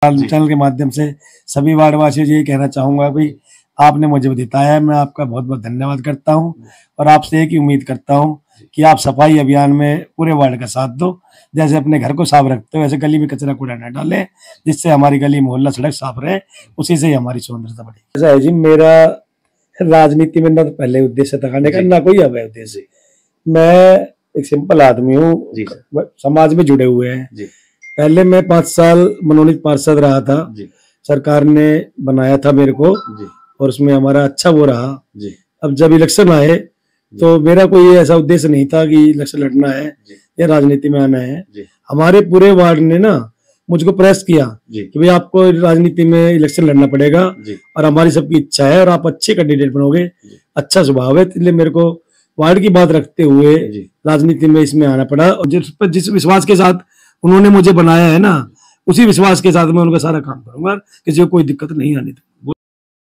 Channel के माध्यम से सभी वार्ड वासियों से यही कहना चाहूंगा भाई, आपने मुझे जिताया है, मैं आपका बहुत बहुत धन्यवाद करता हूं और आपसे एक ही उम्मीद करता हूं कि आप सफाई अभियान में पूरे वार्ड का साथ दो। जैसे अपने घर को साफ रखते हो वैसे गली में कचरा कूड़ा न डालें, जिससे हमारी गली मोहल्ला सड़क साफ रहे, उसी से ही हमारी सुंदरता बढ़ेगी। ऐसा है जी, मेरा राजनीति में ना तो पहले उद्देश्य दिखाने का ना कोई अब उद्देश्य। मैं एक सिंपल आदमी हूँ, समाज में जुड़े हुए हैं। पहले मैं 5 साल मनोनीत पार्षद रहा था, सरकार ने बनाया था मेरे को और उसमें हमारा अच्छा वो रहा। अब जब इलेक्शन आए तो मेरा कोई ऐसा उद्देश्य नहीं था कि इलेक्शन लड़ना है या राजनीति में आना है। हमारे पूरे वार्ड ने ना मुझको प्रेस किया कि भाई आपको राजनीति में इलेक्शन लड़ना पड़ेगा और हमारी सबकी इच्छा है और आप अच्छे कैंडिडेट बनोगे, अच्छा स्वभाव है, इसलिए मेरे को वार्ड की बात रखते हुए राजनीति में इसमें आना पड़ा। और जिस विश्वास के साथ उन्होंने मुझे बनाया है ना, उसी विश्वास के साथ मैं उनका सारा काम करूंगा, किसी को कोई दिक्कत नहीं आनी थी।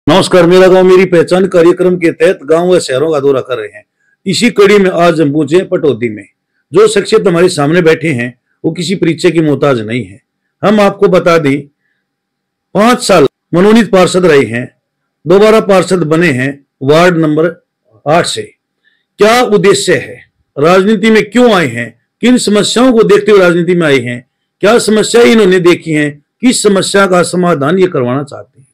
नमस्कार, मेरा गांव मेरी पहचान कार्यक्रम के तहत गांव व शहरों का दौरा कर रहे हैं। इसी कड़ी में आज हम पहुंचे पटौदी में। जो शख्सियत हमारे सामने बैठे हैं वो किसी परिचय की मोहताज नहीं है। हम आपको बता दें, 5 साल मनोनीत पार्षद रहे हैं, दोबारा पार्षद बने हैं वार्ड नंबर 8 से। क्या उद्देश्य है, राजनीति में क्यों आए हैं, किन समस्याओं को देखते हुए राजनीति में आए हैं, क्या समस्या इन्होंने देखी है, किस समस्या का समाधान ये करवाना चाहते हैं।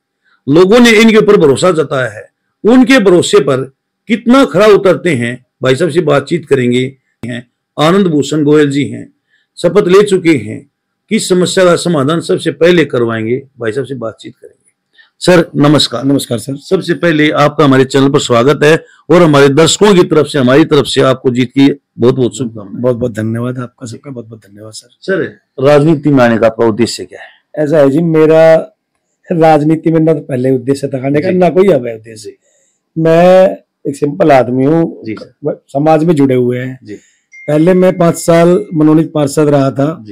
लोगों ने इनके ऊपर भरोसा जताया है, उनके भरोसे पर कितना खरा उतरते हैं भाई साहब से बातचीत करेंगे। आनंद भूषण गोयल जी हैं, शपथ ले चुके हैं, किस समस्या का समाधान सबसे पहले करवाएंगे, भाई साहब से बातचीत करेंगे। सर नमस्कार। नमस्कार सर। सबसे पहले आपका हमारे चैनल पर स्वागत है और हमारे दर्शकों की तरफ से, हमारी तरफ से आपको जीत की बहुत बहुत शुभकामनाएं। बहुत बहुत धन्यवाद आपका, सबका बहुत बहुत धन्यवाद सर। सर राजनीति में आने का आपका उद्देश्य क्या है? ऐसा है जी, मेरा राजनीति में ना तो पहले उद्देश्य दिखाने का ना कोई अब उद्देश्य। मैं एक सिंपल आदमी हूँ, समाज में जुड़े हुए हैं। पहले मैं 5 साल मनोनीत पार्षद रहा था,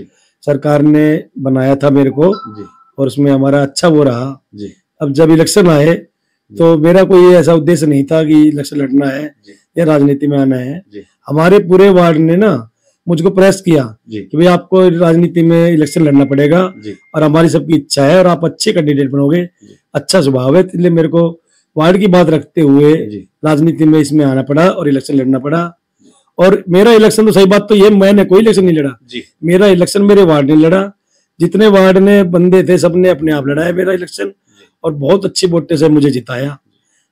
सरकार ने बनाया था मेरे को और उसमें हमारा अच्छा वो रहा। अब जब इलेक्शन आए तो मेरा कोई ऐसा उद्देश्य नहीं था कि इलेक्शन लड़ना है या राजनीति में आना है। हमारे पूरे वार्ड ने ना मुझको प्रेस किया कि भाई आपको राजनीति में इलेक्शन लड़ना पड़ेगा और हमारी सबकी इच्छा है और आप अच्छे कैंडिडेट बनोगे, अच्छा स्वभाव है, इसलिए मेरे को वार्ड की बात रखते हुए राजनीति में इसमें आना पड़ा और इलेक्शन लड़ना पड़ा। और मेरा इलेक्शन तो सही बात तो ये, मैंने कोई इलेक्शन नहीं लड़ा, मेरा इलेक्शन मेरे वार्ड ने लड़ा। जितने वार्ड ने बंदे थे सबने अपने आप लड़ा है मेरा इलेक्शन और बहुत अच्छी वोटें से मुझे जिताया।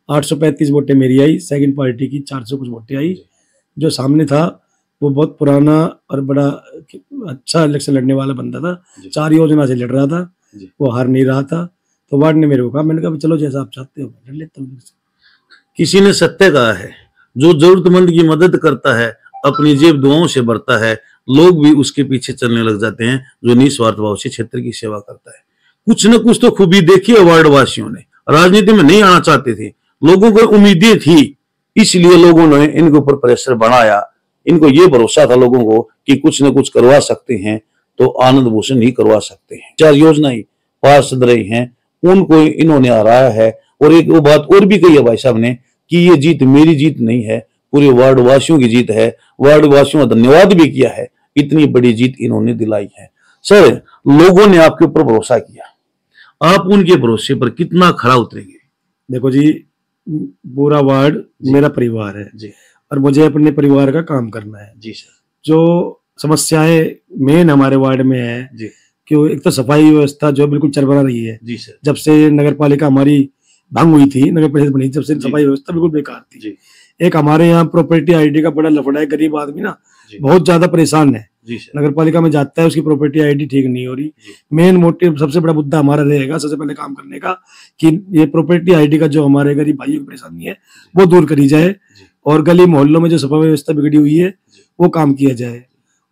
835 वोटें मेरी आई, सेकंड पार्टी की 400 कुछ वोटें आई। जो सामने था वो बहुत पुराना और बड़ा अच्छा इलेक्शन लड़ने वाला बंदा था, 4 योजना से लड़ रहा था, वो हार नहीं रहा था। तो वार्ड ने मेरे को कहा, मैंने कहा चलो जैसा आप चाहते हो लड़ लेता हूँ। किसी ने सत्य कहा है, जो जरूरतमंद की मदद करता है अपनी जेब दुआओं से भरता है, लोग भी उसके पीछे चलने लग जाते हैं। जो निस्वार्थ भाव से क्षेत्र की सेवा करता है, कुछ न कुछ तो खूबी देखी है वार्ड वासियों ने। राजनीति में नहीं आना चाहते थे, लोगों को उम्मीदें थी, इसलिए लोगों ने इनके ऊपर प्रेशर बनाया। इनको ये भरोसा था लोगों को कि कुछ न कुछ करवा सकते हैं तो आनंद भूषण ही करवा सकते हैं। 4 योजनाएं पार्षद रही हैं, उनको इन्होंने हराया है। और एक वो बात और भी कही है भाई साहब ने कि ये जीत मेरी जीत नहीं है, पूरे वार्ड वासियों की जीत है। वार्ड वासियों का धन्यवाद भी किया है, इतनी बड़ी जीत इन्होंने दिलाई है। सर लोगों ने आपके ऊपर भरोसा किया, आप उनके भरोसे पर कितना खरा उतरेंगे? देखो जी, पूरा वार्ड मेरा परिवार है जी, और मुझे अपने परिवार का काम करना है जी सर। जो समस्याएं मेन हमारे वार्ड में है जी, कि एक तो सफाई व्यवस्था जो बिल्कुल चरमरा रही है जी सर। जब से नगर पालिका हमारी भंग हुई थी, नगर परिषद बनी, जब से सफाई व्यवस्था बिल्कुल बेकार थी जी। एक हमारे यहाँ प्रॉपर्टी आईडी का बड़ा लफड़ा है, गरीब आदमी ना बहुत ज्यादा परेशान है। नगर पालिका में जाता है, उसकी प्रॉपर्टी आईडी ठीक नहीं हो रही। मेन मोटिव सबसे बड़ा मुद्दा हमारा रहेगा सबसे पहले काम करने का कि ये प्रॉपर्टी आईडी का जो हमारे गरीब भाइयों की परेशानी है वो दूर करी जाए और गली मोहल्लों में जो सफाई व्यवस्था बिगड़ी हुई है वो काम किया जाए।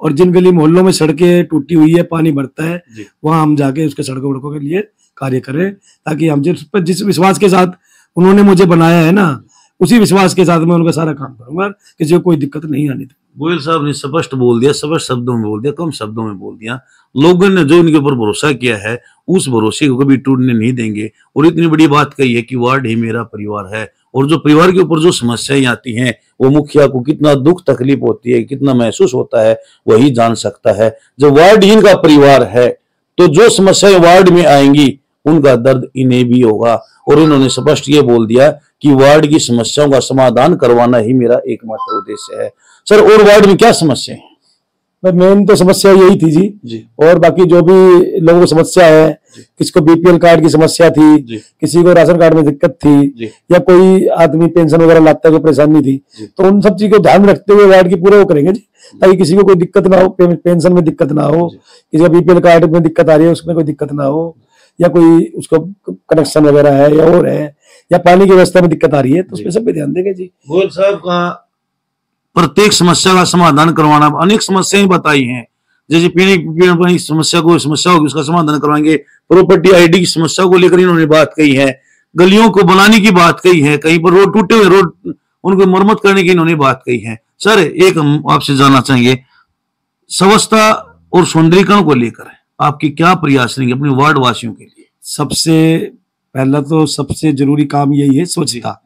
और जिन गली मोहल्लों में सड़कें टूटी हुई है, पानी भरता है, वहां हम जाके उसके सड़कों वड़कों के लिए कार्य करें, ताकि हम जिस विश्वास के साथ उन्होंने मुझे बनाया है ना, उसी विश्वास के साथ मैं उनका सारा काम करूंगा, किसी को कोई दिक्कत नहीं आनी थी। गोयल साहब ने स्पष्ट बोल दिया, स्पष्ट शब्दों में बोल दिया, कम शब्दों में बोल दिया। लोगों ने जो इनके ऊपर भरोसा किया है उस भरोसे को कभी टूटने नहीं देंगे। और इतनी बड़ी बात कही है कि वार्ड ही मेरा परिवार है, और जो परिवार के ऊपर जो समस्याएं आती हैं वो मुखिया को कितना दुख तकलीफ होती है, कितना महसूस होता है, वही जान सकता है। जब वार्ड ही इनका परिवार है तो जो समस्याएं वार्ड में आएंगी उनका दर्द इन्हें भी होगा। और इन्होंने स्पष्ट ये बोल दिया कि वार्ड की समस्याओं का समाधान करवाना ही मेरा एकमात्र उद्देश्य है। सर, और वार्ड में क्या समस्या है? मेन तो समस्या यही थी जी। और बाकी जो भी लोगों को समस्या है, किसी को बीपीएल कार्ड की समस्या थी, किसी को राशन कार्ड में दिक्कत थी, या कोई आदमी पेंशन वगैरह लाता है कोई परेशानी थी, तो उन सब चीज को ध्यान रखते हुए वार्ड की पूरे वो करेंगे जी, ताकि किसी को कोई दिक्कत ना हो, पेंशन में दिक्कत ना हो, किसी का बीपीएल कार्ड में दिक्कत आ रही है उसमें कोई दिक्कत ना हो, या कोई उसको कनेक्शन वगैरह है या और है, या पानी की व्यवस्था में दिक्कत आ रही है, तो उसमें सब पे ध्यान देंगे जी। गोयल साहब का प्रत्येक समस्या का समाधान करवाना, अनेक समस्याएं बताई हैं, जैसे पीने की समस्या होगी उसका समाधान करवाएंगे, प्रॉपर्टी आईडी की समस्या को लेकर इन्होंने बात कही है, गलियों को बनाने की बात कही है, कहीं पर रोड टूटे हुए रोड उनको मरम्मत करने की इन्होंने बात कही है। सर, एक हम आपसे जानना चाहेंगे, स्वच्छता और सौंदर्यीकरण को लेकर आपकी क्या प्रयास रहेंगे अपने वार्ड वासियों के लिए? सबसे पहला तो सबसे जरूरी काम यही है स्वच्छता।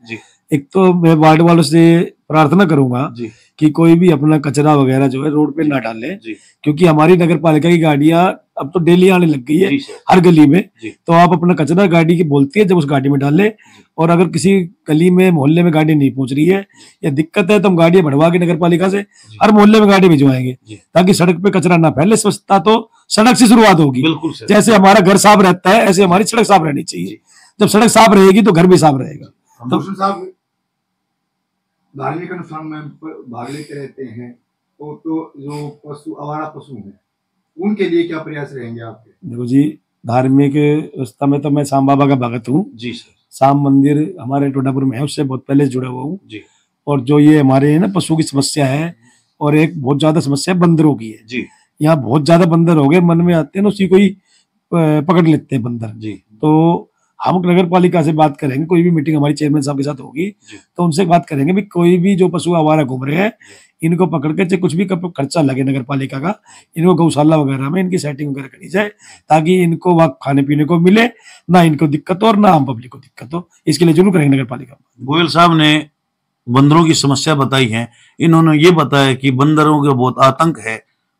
एक तो मैं वार्ड वालों से प्रार्थना करूंगा कि कोई भी अपना कचरा वगैरह जो है रोड पे ना डाले, क्योंकि हमारी नगर पालिका की गाड़ियां अब तो डेली आने लग गई है हर गली में, तो आप अपना कचरा गाड़ी की बोलती है जब उस गाड़ी में डालें, और अगर किसी गली में मोहल्ले में गाड़ी नहीं पहुंच रही है या दिक्कत है तो हम गाड़ियां बढ़वा के नगर पालिका से हर मोहल्ले में गाड़ी भिजवाएंगे, ताकि सड़क पे कचरा ना फैले। स्वच्छता तो सड़क से शुरुआत होगी। जैसे हमारा घर साफ रहता है ऐसे हमारी सड़क साफ रहनी चाहिए। जब सड़क साफ रहेगी तो घर भी साफ रहेगा। तो धार्मिक अनुष्ठान में भाग लेते रहते हैं, तो जो पशु आवारा पशु हैं उनके लिए क्या प्रयास रहेंगे आपके? देखो जी, धार्मिक व्यवस्था में तो मैं शाम बाबा का भगत हूँ जी सर। शाम मंदिर हमारे टोडापुर में है, उससे बहुत पहले जुड़ा हुआ हूँ जी। और जो ये हमारे है ना पशु की समस्या है, और एक बहुत ज्यादा समस्या बंदरों की है जी। यहाँ बहुत ज्यादा बंदर हो गए, मन में आते हैं ना उसी को ही पकड़ लेते हैं बंदर जी। तो हम नगर पालिका से बात करेंगे, कोई भी मीटिंग हमारी चेयरमैन साहब के साथ होगी तो उनसे बात करेंगे भी कोई भी जो पशु आवारा घूम रहे हैं इनको पकड़ के, चाहे कुछ भी खर्चा लगे नगर पालिका का, इनको गौशाला वगैरह में इनकी सेटिंग वगैरह करी जाए, ताकि इनको वहाँ खाने पीने को मिले, ना इनको दिक्कत हो और ना आम पब्लिक को दिक्कत हो। इसके लिए जरूर करेंगे नगर पालिका। गोयल साहब ने बंदरों की समस्या बताई है। इन्होंने ये बताया कि बंदरों का बहुत आतंक है,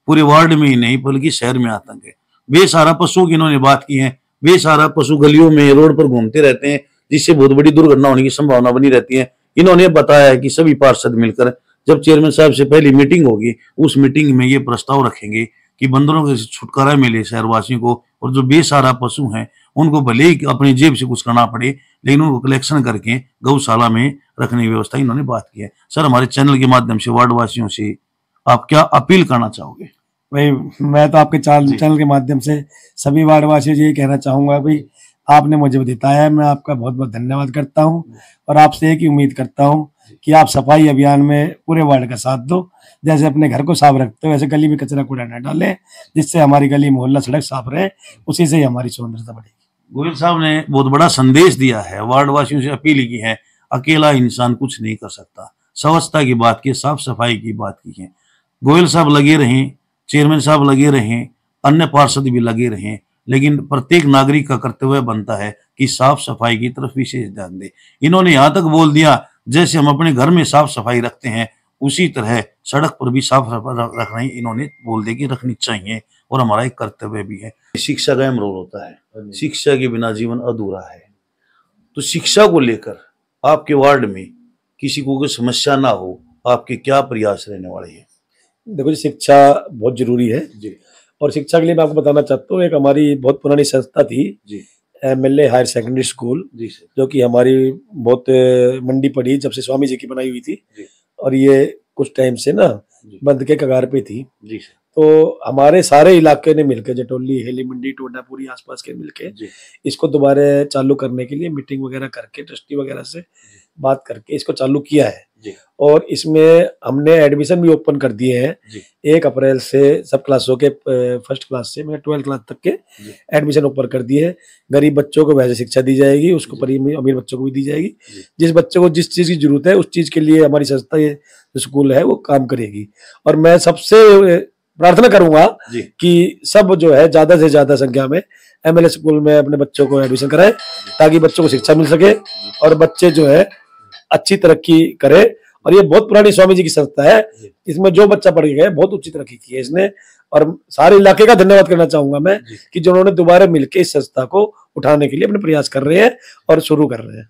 पूरे वार्ड में ही नहीं बल्कि शहर में आतंक है। बेसहारा पशुओं की इन्होंने बात की है। बेसहारा पशु गलियों में रोड पर घूमते रहते हैं, जिससे बहुत बड़ी दुर्घटना होने की संभावना बनी रहती है। इन्होंने बताया है कि सभी पार्षद मिलकर जब चेयरमैन साहब से पहली मीटिंग होगी, उस मीटिंग में ये प्रस्ताव रखेंगे कि बंदरों के छुटकारा मिले शहरवासियों को, और जो बेसहारा पशु हैं उनको भले ही अपनी जेब से कुछ करना पड़े, लेकिन उनको कलेक्शन करके गौशाला में रखने की व्यवस्था इन्होंने बात की है। सर, हमारे चैनल के माध्यम से वार्ड वासियों से आप क्या अपील करना चाहोगे? भाई, मैं तो आपके चैनल के माध्यम से सभी वार्ड वासियों से यही कहना चाहूंगा, भाई आपने मुझे बताया, मैं आपका बहुत बहुत धन्यवाद करता हूं, और आपसे एक ही उम्मीद करता हूं कि आप सफाई अभियान में पूरे वार्ड का साथ दो। जैसे अपने घर को साफ रखते हो वैसे गली में कचरा कूड़ा न डालें, जिससे हमारी गली मोहल्ला सड़क साफ रहे, उसी से ही हमारी सौंदर्यता बढ़ेगी। गोयल साहब ने बहुत बड़ा संदेश दिया है, वार्ड वासियों से अपील की है, अकेला इंसान कुछ नहीं कर सकता। स्वच्छता की बात की, साफ सफाई की बात की है। गोयल साहब लगे रहें, चेयरमैन साहब लगे रहें, अन्य पार्षद भी लगे रहें, लेकिन प्रत्येक नागरिक का कर्तव्य बनता है कि साफ सफाई की तरफ विशेष ध्यान दे। इन्होंने यहाँ तक बोल दिया, जैसे हम अपने घर में साफ सफाई रखते हैं उसी तरह सड़क पर भी साफ रखना ही इन्होंने बोल दे कि रखनी चाहिए, और हमारा एक कर्तव्य भी है। शिक्षा का अहम रोल होता है, शिक्षा के बिना जीवन अधूरा है। तो शिक्षा को लेकर आपके वार्ड में किसी को कोई समस्या ना हो, आपके क्या प्रयास रहने वाले हैं? देखो जी, शिक्षा बहुत जरूरी है जी, और शिक्षा के लिए मैं आपको बताना चाहता हूँ, एक हमारी बहुत पुरानी संस्था थी जी, MLA हायर सेकेंडरी स्कूल जी, जो कि हमारी बहुत मंडी पड़ी जब से स्वामी जी की बनाई हुई थी, और ये कुछ टाइम से ना बंद के कगार पे थी जी। तो हमारे सारे इलाके ने मिलकर, जटोली, हेली मंडी, टोडापुरी आसपास के मिलके इसको दोबारा चालू करने के लिए मीटिंग वगैरह करके ट्रस्टी वगैरह से बात करके इसको चालू किया है जी। और इसमें हमने एडमिशन भी ओपन कर दिए हैं। 1 अप्रैल से सब क्लासों के फर्स्ट क्लास से 12th क्लास तक के एडमिशन ओपन कर दिए हैं। गरीब बच्चों को वैसे शिक्षा दी जाएगी, उसको अमीर बच्चों को भी दी जाएगी। जिस बच्चे को जिस चीज की जरूरत है उस चीज के लिए हमारी संस्था, ये स्कूल है, वो काम करेगी। और मैं सबसे प्रार्थना करूंगा कि सब जो है ज्यादा से ज्यादा संख्या में MLA स्कूल में अपने बच्चों को एडमिशन कराए, ताकि बच्चों को शिक्षा मिल सके और बच्चे जो है अच्छी तरक्की करे और ये बहुत पुरानी स्वामी जी की संस्था है। इसमें जो बच्चा पढ़ के गया बहुत उच्च तरक्की की है इसने, और सारे इलाके का धन्यवाद करना चाहूंगा मैं कि जिन्होंने दोबारा मिलकर इस संस्था को उठाने के लिए अपने प्रयास कर रहे हैं और शुरू कर रहे हैं।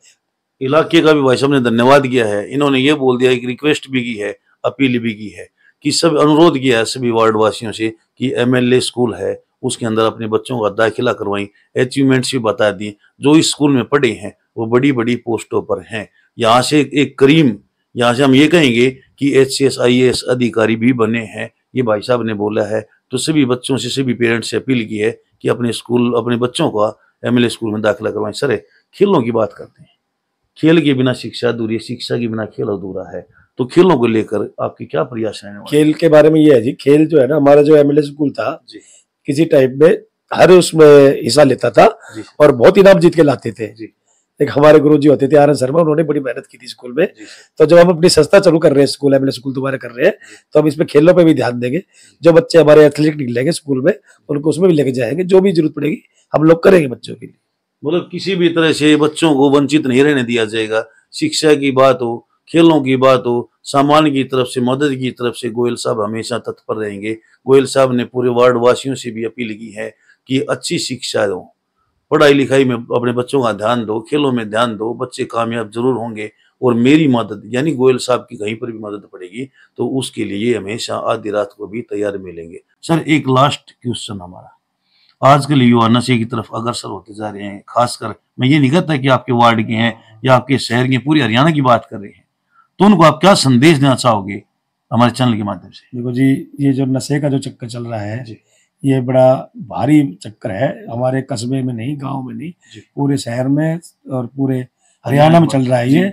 इलाके का भी भाई साहब ने धन्यवाद किया है। इन्होंने ये बोल दिया, एक रिक्वेस्ट भी की है, अपील भी की है कि सब अनुरोध किया है सभी वार्ड वासियों से कि MLA स्कूल है उसके अंदर अपने बच्चों का दाखिला करवाएं। अचीवमेंट्स भी बता दिए, जो इस स्कूल में पढ़े हैं वो बड़ी बड़ी पोस्टों पर हैं। यहाँ से एक करीम, यहाँ से हम ये कहेंगे कि HCS IAS अधिकारी भी बने हैं, ये भाई साहब ने बोला है। तो सभी बच्चों से, सभी पेरेंट्स से अपील की है कि अपने स्कूल, अपने बच्चों का MLA स्कूल में दाखिला करवाएं। सर, खेलों की बात करते हैं, खेल के बिना शिक्षा अधूरी है, शिक्षा के बिना खेल अधूरा है। तो खेलों को लेकर आपके क्या प्रयास रहने वाले? खेल के बारे में ये है जी, खेल जो है ना, हमारा जो MLA स्कूल था जी, किसी टाइप में हर उसमें हिस्सा लेता था और बहुत इनाम जीत के लाते थे जी। एक हमारे गुरुजी होते थे आनंद शर्मा, उन्होंने बड़ी मेहनत की थी स्कूल में। तो जब हम अपनी संस्था चालू कर रहे हैं, स्कूल MLA स्कूल दोबारा कर रहे हैं, तो हम इसमें खेलों पे भी ध्यान देंगे। जो बच्चे हमारे एथलेटिक निकलेंगे स्कूल में, उनको उसमें भी लेके जाएंगे, जो भी जरूरत पड़ेगी हम लोग करेंगे बच्चों के लिए। मतलब किसी भी तरह से बच्चों को वंचित नहीं रहने दिया जाएगा। शिक्षा की बात हो, खेलों की बात हो, सामान की तरफ से, मदद की तरफ से गोयल साहब हमेशा तत्पर रहेंगे। गोयल साहब ने पूरे वार्ड वासियों से भी अपील की है कि अच्छी शिक्षा दो, पढ़ाई लिखाई में अपने बच्चों का ध्यान दो, खेलों में ध्यान दो, बच्चे कामयाब जरूर होंगे। और मेरी मदद यानी गोयल साहब की कहीं पर भी मदद पड़ेगी तो उसके लिए हमेशा आधी रात को भी तैयार मिलेंगे। सर, एक लास्ट क्वेश्चन हमारा, आजकल युवा नशे की तरफ अग्रसर होते जा रहे हैं। खासकर मैं ये नहीं कहता कि आपके वार्ड के हैं या आपके शहर के, पूरी हरियाणा की बात कर रहे हैं, तो उनको आप क्या संदेश देना चाहोगे हमारे चैनल के माध्यम से? देखो जी, ये जो नशे का जो चक्कर चल रहा है जी, ये बड़ा भारी चक्कर है। हमारे कस्बे में नहीं, गांव में नहीं, पूरे शहर में और पूरे हरियाणा में चल रहा है ये।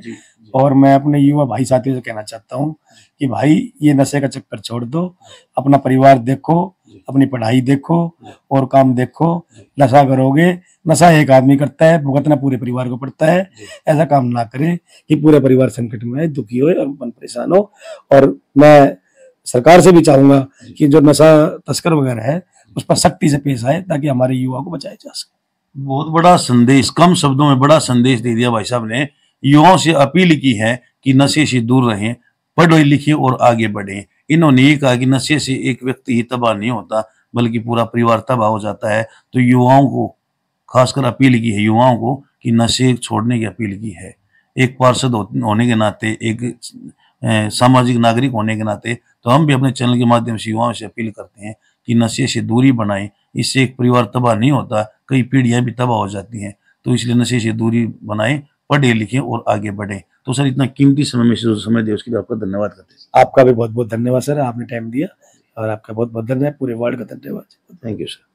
और मैं अपने युवा भाई साथियों से कहना चाहता हूँ कि भाई ये नशे का चक्कर छोड़ दो, अपना परिवार देखो, अपनी पढ़ाई देखो और काम देखो। नशा करोगे, नशा एक आदमी करता है, भुगतना पूरे परिवार को पड़ता है। ऐसा काम ना करें कि पूरे परिवार संकट में दुखी हो और मन परेशान हो। और मैं सरकार से भी चाहूंगा कि जो नशा तस्कर वगैरह है उस पर सख्ती से पेश आए ताकि हमारे युवा को बचाया जा सके। बहुत बड़ा संदेश, कम शब्दों में बड़ा संदेश दे दिया भाई साहब ने। युवाओं से अपील की है कि नशे से दूर रहें, पढ़े लिखे और आगे बढ़ें। इन्होंने ये कहा कि नशे से एक व्यक्ति ही तबाह नहीं होता बल्कि पूरा परिवार तबाह हो जाता है। तो युवाओं को खासकर अपील की है, युवाओं को कि नशे छोड़ने की अपील की है। एक पार्षद होने के नाते, एक सामाजिक नागरिक होने के नाते, तो हम भी अपने चैनल के माध्यम से युवाओं से अपील करते हैं कि नशे से दूरी बनाएं। इससे एक परिवार तबाह नहीं होता, कई पीढ़ियां भी तबाह हो जाती हैं। तो इसलिए नशे से दूरी बनाएं, पढ़े लिखें और आगे बढ़ें। तो सर, इतना कीमती समय में से जो समय दिया उसके लिए आपका धन्यवाद करते हैं। आपका भी बहुत बहुत धन्यवाद सर, आपने टाइम दिया और आपका बहुत बहुत धन्यवाद, पूरे वर्ल्ड का धन्यवाद। Thank you sir.